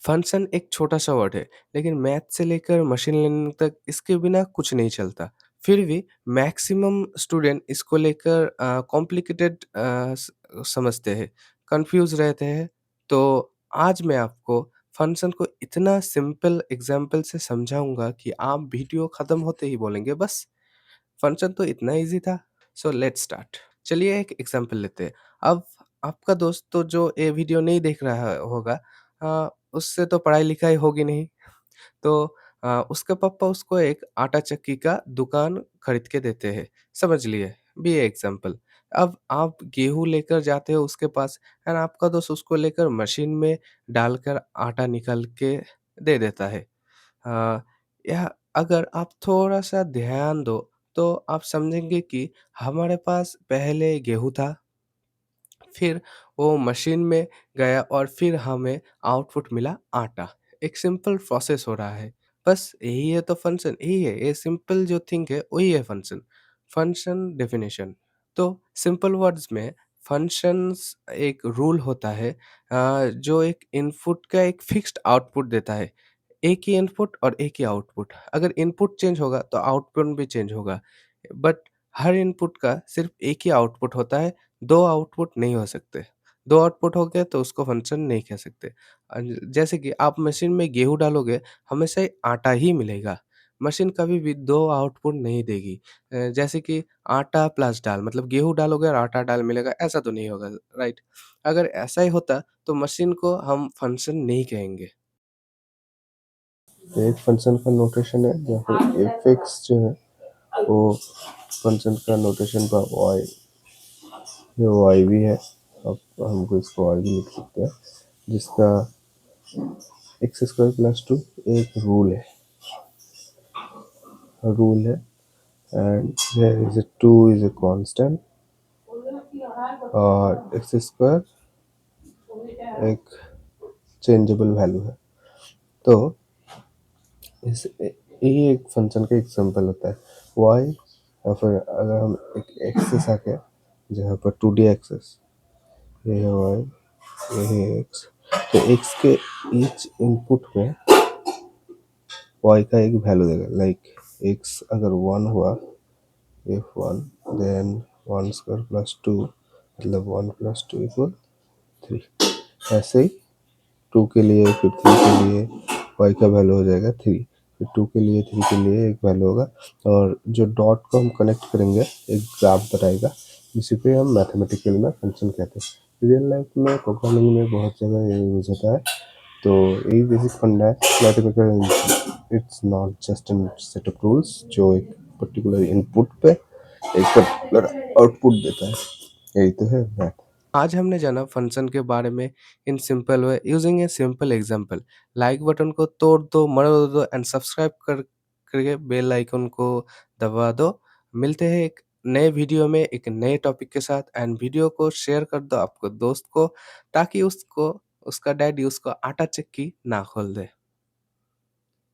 Function एक छोटा-सा word है, लेकिन मैथ से लेकर मशीन लर्निंग तक इसके बिना कुछ नहीं चलता। फिर भी मैक्सिमम स्टूडेंट इसको लेकर कॉम्प्लिकेटेड समझते हैं, कन्फ्यूज़ रहते हैं। तो आज मैं आपको फंक्शन को इतना सिंपल एग्ज़ाम्पल से समझाऊँगा कि आप वीडियो खत्म होते ही बोलेंगे, बस फंक्शन तो इतना ईज़ी था। So let's start. चलिए एक एग्ज़ाम्पल लेते हैं। अब आपका दोस्त तो जो ये वीडियो नहीं देख रहा होगा उससे तो पढ़ाई-लिखाई होगी नहीं। तो उसके पापा उसको एक आटा चक्की का दुकान खरीद के देते हैं। समझ लिए, बी ए एग्ज़ाम्पल। अब आप गेहूँ लेकर जाते हो उसके पास एंड आपका दोस्त उसको लेकर मशीन में डालकर आटा निकाल के दे देता है। अ, या अगर आप थोड़ा-सा ध्यान दो, तो आप समझेंगे कि हमारे पास पहले गेहूँ था, फिर वो मशीन में गया और फिर हमें आउटपुट मिला आटा। एक सिंपल प्रोसेस हो रहा है। बस यही है तो फंक्शन, यही है, ये सिंपल जो थिंग है वही है फंक्शन। फंक्शन डेफिनिशन, तो सिंपल वर्ड्स में फंक्शंस एक रूल होता है जो एक इनपुट का एक फिक्स्ड आउटपुट देता है। एक ही इनपुट और एक ही आउटपुट। अगर इनपुट चेंज होगा तो आउटपुट भी चेंज होगा। बट हर इनपुट का सिर्फ़ एक ही आउटपुट होता है, 2 आउटपुट नहीं हो सकते। 2 आउटपुट हो गए तो उसको फंक्शन नहीं कह सकते। जैसे कि आप मशीन में गेहूँ डालोगे, हमेशा ही आटा ही मिलेगा। मशीन कभी भी 2 आउटपुट नहीं देगी। जैसे कि आटा प्लस दाल मतलब गेहूँ डालोगे और आटा दाल मिलेगा, ऐसा तो नहीं होगा, राइट? अगर ऐसा ही होता तो मशीन को हम फंक्शन नहीं कहेंगे। एक फंक्शन का नोटेशन है या फिर एफएक्स जो है वो फंक्शन का नोटेशन का वाई, ये वाई भी है। अब हमको इसको वाई भी लिख सकते हैं, जिसका एक्स स्क्वायर प्लस टू एक रूल है and there is a two is a constant और एक्स स्क्वायर एक चेंजेबल वैल्यू है। तो इस ये एक फंक्शन का एग्जांपल होता है वाई, या फिर अगर हम एक एक्सेस आके जहाँ पर 2D एक्सेस, ये है वाई, ये है एक्स। तो एक्स के ईच इनपुट में वाई का एक वैल्यू देगा। लाइक एक्स अगर 1 हुआ, इफ 1, देन 1 स्क्वायर प्लस 2 मतलब 1 प्लस 2 इक्वल 3। ऐसे ही 2 के लिए, फिर 3 के लिए y का वैल्यू हो जाएगा 3, फिर 2 के लिए, 3 के लिए एक वैल्यू होगा। और जो डॉट को हम कनेक्ट करेंगे एक ग्राफ बनाएगा, इसी पे हम मैथमेटिकल में फंक्शन कहते हैं। रियल लाइफ में प्रोग्रामिंग में बहुत जगह ये यूज होता है। तो यही बेसिक फंडा है mathematical. It's not just an set of rules जो एक पर्टिकुलर इनपुट पे एक पर्टिकुलर आउटपुट देता है। यही तो है मैथ। आज हमने जाना फंक्शन के बारे में in simple way using a simple example. Like button को तोड़ दो, मरोड़ दो एंड सब्सक्राइब करके बेल आइकन को दबा दो। मिलते हैं एक नए वीडियो में एक नए टॉपिक के साथ एंड वीडियो को शेयर कर दो आपको दोस्त को, ताकि उसको उसका डैडी उसको आटा चक्की ना खोल दे।